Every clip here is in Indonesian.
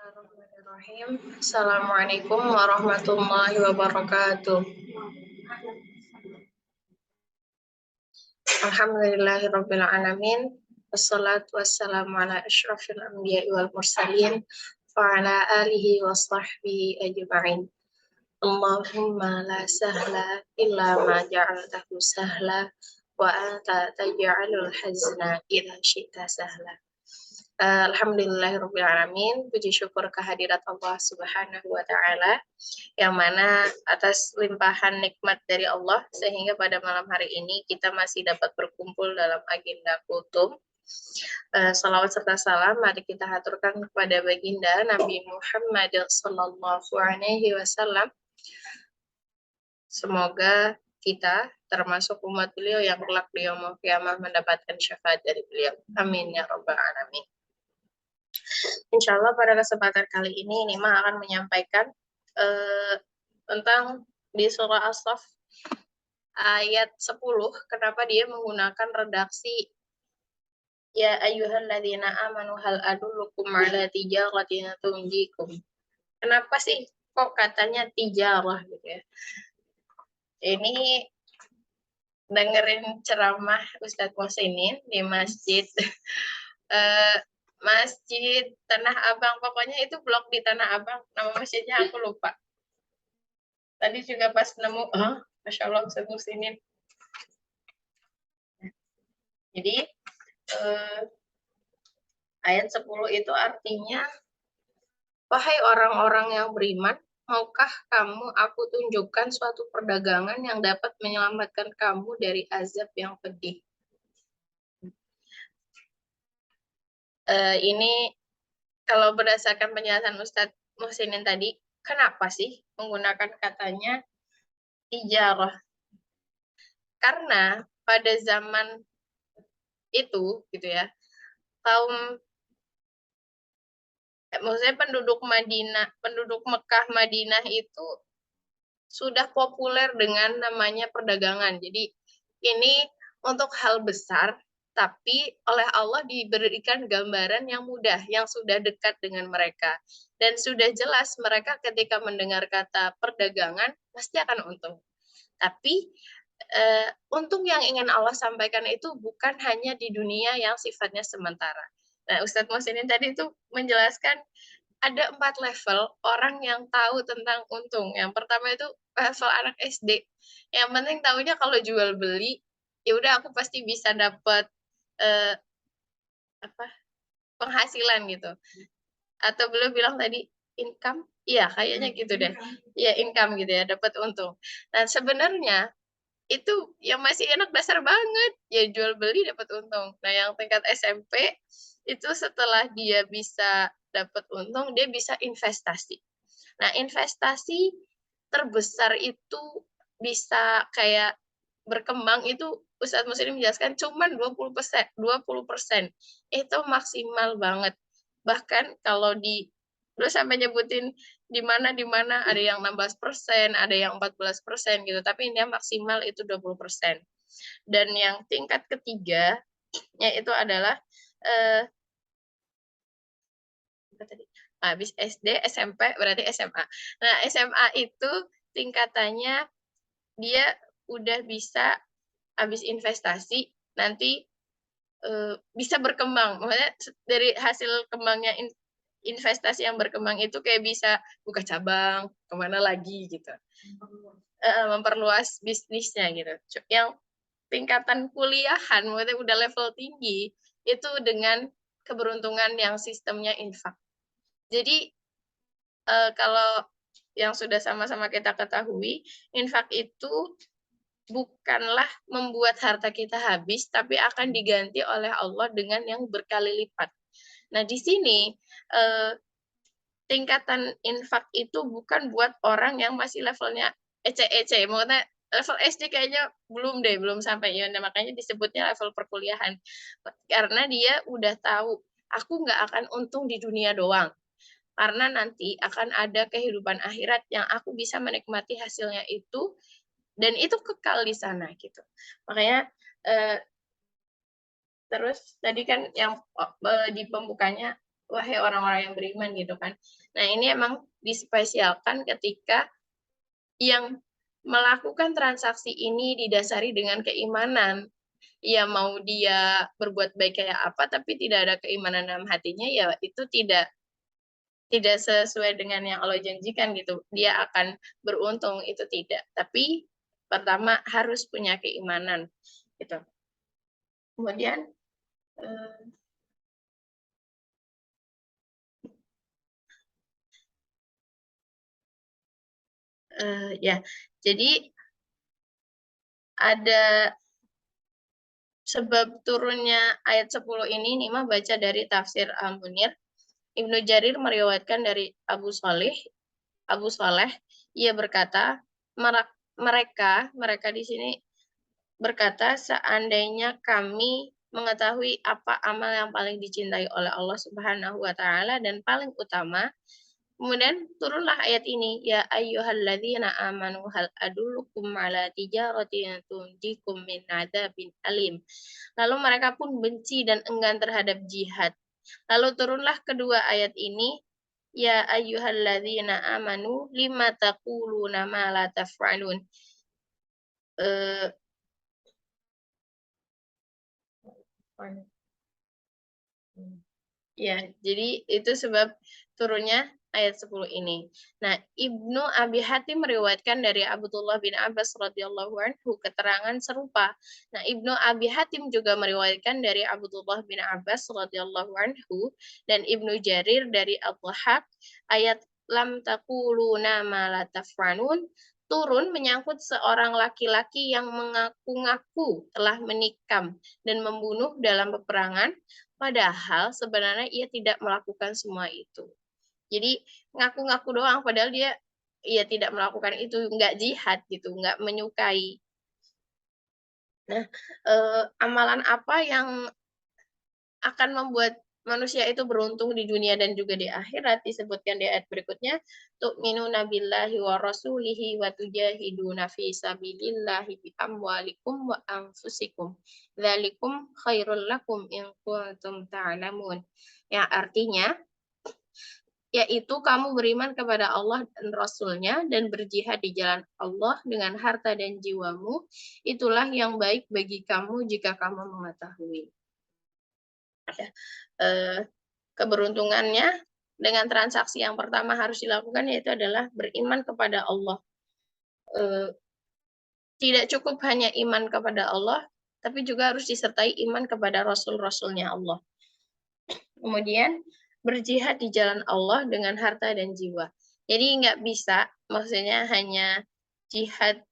Bismillahirrahmanirrahim. Assalamualaikum warahmatullahi wabarakatuh. Alhamdulillahirabbil alamin. Wassalatu wassalamu ala asyrafil anbiya'i wal mursalin wa ala alihi wa sahbihi ajma'in. Allahumma la sahla illa ma ja'altahu sahla wa anta taj'alul hazna idza syi'ta sahla. Alhamdulillahirrahmanirrahim. Puji syukur kehadirat Allah Subhanahu wa Ta'ala, yang mana atas limpahan nikmat dari Allah sehingga pada malam hari ini kita masih dapat berkumpul dalam agenda kultum. Salawat serta salam mari kita haturkan kepada baginda Nabi Muhammad sallallahu alaihi wasallam. Semoga kita termasuk umat beliau yang kelak di yaumul qiyamah mendapatkan syafaat dari beliau. Amin ya rabbal alamin. Insya Allah pada kesempatan kali ini Nima akan menyampaikan tentang di surah As-Saff ayat 10, kenapa dia menggunakan redaksi ya ayyuhalladzina amanu hal adullukum ala tijaratin tunjikum. Kenapa sih kok katanya tijarah gitu ya? Ini dengerin ceramah Ustadz Muhsinin di masjid Masjid Tanah Abang, pokoknya itu blok di Tanah Abang, nama masjidnya aku lupa. Tadi juga pas nemu, Masya Allah, Ustadz Muhsinin. Jadi, ayat 10 itu artinya, wahai orang-orang yang beriman, maukah kamu aku tunjukkan suatu perdagangan yang dapat menyelamatkan kamu dari azab yang pedih. Ini kalau berdasarkan penjelasan Ustadz Muhsinin tadi, kenapa sih menggunakan katanya tijarah? Karena pada zaman itu, gitu ya, maksudnya penduduk Mekah, Madinah itu sudah populer dengan namanya perdagangan. Jadi ini untuk hal besar, tapi oleh Allah diberikan gambaran yang mudah, yang sudah dekat dengan mereka. Dan sudah jelas mereka ketika mendengar kata perdagangan, pasti akan untung. Tapi untung yang ingin Allah sampaikan itu bukan hanya di dunia yang sifatnya sementara. Nah, Ustadz Muhsinin tadi itu menjelaskan ada 4 level orang yang tahu tentang untung. Yang pertama itu level anak SD. Yang penting tahunya kalau jual beli, ya udah aku pasti bisa dapat penghasilan gitu. Atau beliau bilang tadi income, iya kayaknya gitu deh. Iya income gitu ya, dapat untung. Nah sebenarnya itu yang masih enak dasar banget, ya jual beli dapat untung. Nah yang tingkat SMP itu setelah dia bisa dapat untung, dia bisa investasi. Nah investasi terbesar itu bisa kayak berkembang itu Ustadz Muslim menjelaskan cuman 20%, 20% itu maksimal banget. Bahkan kalau lu sampai nyebutin di mana ada yang 16%, ada yang 14% gitu, tapi ini maksimal itu 20%. Dan yang tingkat ketiga yaitu adalah habis SD, SMP berarti SMA. Nah, SMA itu tingkatannya dia udah bisa habis investasi nanti bisa berkembang. Maksudnya dari hasil kembangnya investasi yang berkembang itu kayak bisa buka cabang kemana lagi gitu, memperluas bisnisnya gitu. Yang tingkatan kuliahan, maksudnya udah level tinggi itu dengan keberuntungan yang sistemnya infak. Jadi kalau yang sudah sama-sama kita ketahui, infak itu bukanlah membuat harta kita habis, tapi akan diganti oleh Allah dengan yang berkali lipat. Nah, di sini tingkatan infak itu bukan buat orang yang masih levelnya ece-ece. Maksudnya level SD kayaknya belum sampai ya. Nah, makanya disebutnya level perkuliahan. Karena dia udah tahu, aku nggak akan untung di dunia doang. Karena nanti akan ada kehidupan akhirat yang aku bisa menikmati hasilnya itu, dan itu kekal di sana gitu. Makanya terus tadi kan yang di pembukanya wahai orang-orang yang beriman gitu kan. Nah, ini emang dispesialkan ketika yang melakukan transaksi ini didasari dengan keimanan. Ya mau dia berbuat baik kayak apa, tapi tidak ada keimanan dalam hatinya, ya itu tidak sesuai dengan yang Allah janjikan gitu. Dia akan beruntung, itu tidak. Tapi pertama harus punya keimanan gitu. Kemudian eh, ya, jadi ada sebab turunnya ayat 10 ini Nima baca dari tafsir Al-Munir. Ibnu Jarir meriwayatkan dari Abu Saleh, ia berkata, mereka di sini berkata, seandainya kami mengetahui apa amal yang paling dicintai oleh Allah Subhanahu wa taala dan paling utama, kemudian turunlah ayat ini, ya ayyuhalladzina amanu hal adullukum ala tijaratin tunjikum min adzabin alim. Lalu mereka pun benci dan enggan terhadap jihad. Lalu turunlah kedua ayat ini, ya ayyuhalladzina amanu lima taquluna ma la taf'alun. Eh, Ya, jadi itu sebab turunnya ayat 10 ini. Nah, Ibnu Abi Hatim meriwayatkan dari Abdullah bin Abbas radhiyallahu anhu keterangan serupa. Nah, Ibnu Abi Hatim juga meriwayatkan dari Abdullah bin Abbas radhiyallahu anhu dan Ibnu Jarir dari Al-Dhahhak ayat lam taquluna ma la taf'alun turun menyangkut seorang laki-laki yang mengaku-ngaku telah menikam dan membunuh dalam peperangan. Padahal sebenarnya ia tidak melakukan semua itu. Jadi ngaku-ngaku doang, padahal ia tidak melakukan itu, nggak jihad gitu, nggak menyukai. Nah, amalan apa yang akan membuat manusia itu beruntung di dunia dan juga di akhirat disebutkan di ayat berikutnya, tu'minuna billahi wa rasulihi wa tujahiduna fi sabilillahi bi amwalikum wa anfusikum. Dzalikum khairul lakum in kuntum ta'lamun. Yang artinya yaitu kamu beriman kepada Allah dan Rasul-Nya dan berjihad di jalan Allah dengan harta dan jiwamu, itulah yang baik bagi kamu jika kamu mengetahui. Ya. Keberuntungannya dengan transaksi yang pertama harus dilakukan yaitu adalah beriman kepada Allah. Tidak cukup hanya iman kepada Allah, tapi juga harus disertai iman kepada Rasul-Rasulnya Allah. Kemudian berjihad di jalan Allah dengan harta dan jiwa. Jadi nggak bisa, maksudnya hanya jihad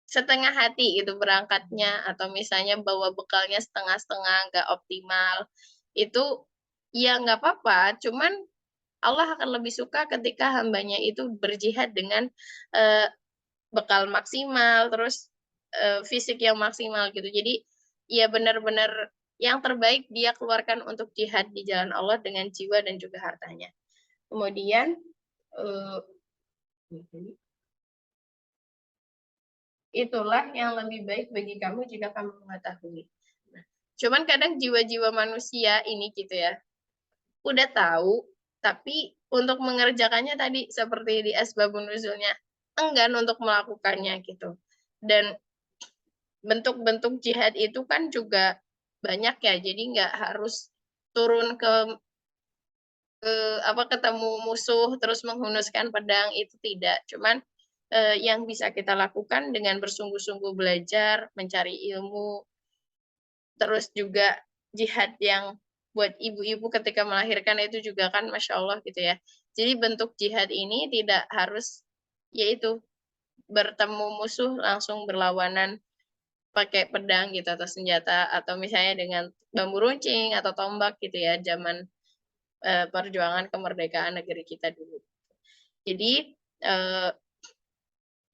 setengah hati gitu berangkatnya, atau misalnya bawa bekalnya setengah-setengah, nggak optimal. Itu ya nggak apa-apa, cuman Allah akan lebih suka ketika hambanya itu berjihad dengan bekal maksimal, terus fisik yang maksimal gitu. Jadi ya benar-benar yang terbaik dia keluarkan untuk jihad di jalan Allah dengan jiwa dan juga hartanya. Kemudian itulah yang lebih baik bagi kamu jika kamu mengetahui. Nah, cuman kadang jiwa-jiwa manusia ini gitu ya, udah tahu, tapi untuk mengerjakannya tadi seperti di asbabun nuzulnya, enggan untuk melakukannya gitu. Dan bentuk-bentuk jihad itu kan juga banyak ya, jadi nggak harus turun ke ketemu musuh terus menghunuskan pedang, itu tidak. Cuman yang bisa kita lakukan dengan bersungguh-sungguh belajar, mencari ilmu, terus juga jihad yang buat ibu-ibu ketika melahirkan itu juga kan Masya Allah gitu ya. Jadi bentuk jihad ini tidak harus yaitu bertemu musuh langsung berlawanan pakai pedang gitu atau senjata, atau misalnya dengan bambu runcing atau tombak gitu ya, zaman perjuangan kemerdekaan negeri kita dulu. Jadi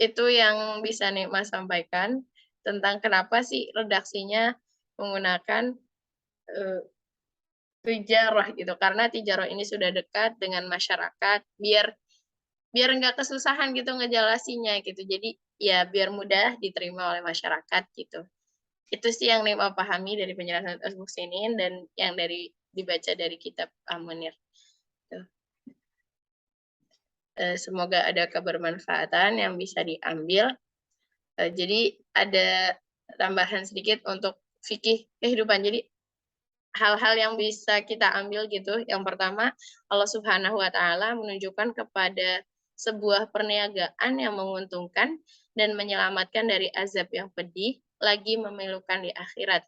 itu yang bisa Nikmat sampaikan tentang kenapa sih redaksinya menggunakan tijarah gitu, karena tijarah ini sudah dekat dengan masyarakat, biar biar nggak kesusahan gitu ngejelasinnya gitu, jadi ya biar mudah diterima oleh masyarakat gitu. Itu sih yang Nikmat pahami dari penjelasan Ustaz Muhsinin dan yang dari dibaca dari kitab Al-Munir. Semoga ada kebermanfaatan yang bisa diambil. Jadi ada tambahan sedikit untuk fikih kehidupan. Jadi hal-hal yang bisa kita ambil gitu. Yang pertama, Allah Subhanahu wa taala menunjukkan kepada sebuah perniagaan yang menguntungkan dan menyelamatkan dari azab yang pedih, lagi memilukan di akhirat.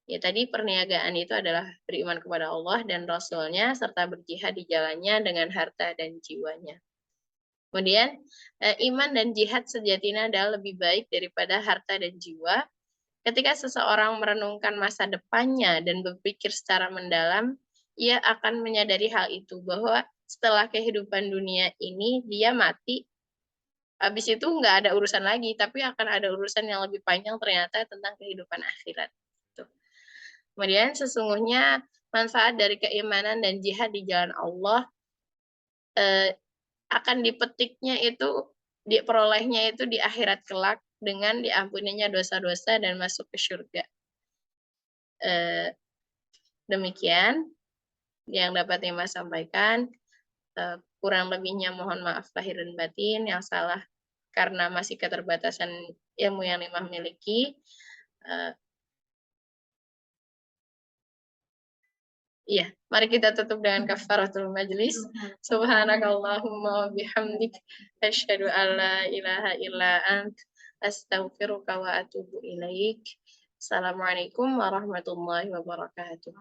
Ya tadi perniagaan itu adalah beriman kepada Allah dan Rasul-Nya serta berjihad di jalannya dengan harta dan jiwanya. Kemudian iman dan jihad sejatinya adalah lebih baik daripada harta dan jiwa. Ketika seseorang merenungkan masa depannya dan berpikir secara mendalam, ia akan menyadari hal itu, bahwa setelah kehidupan dunia ini, dia mati, habis itu nggak ada urusan lagi, tapi akan ada urusan yang lebih panjang ternyata tentang kehidupan akhirat. Tuh. Kemudian sesungguhnya manfaat dari keimanan dan jihad di jalan Allah akan dipetiknya itu, diperolehnya itu di akhirat kelak dengan diampuninya dosa-dosa dan masuk ke surga. Demikian yang dapat Ima sampaikan. Kurang lebihnya mohon maaf lahir dan batin, yang salah karena masih keterbatasan ilmu yang Ima miliki. Iya, mari kita tutup dengan kafaratul majlis. Subhanakallahumma wa bihamdik asyhadu an la ilaha illa ant astaghfiruka wa atubu ilaik. Assalamualaikum warahmatullahi wabarakatuh.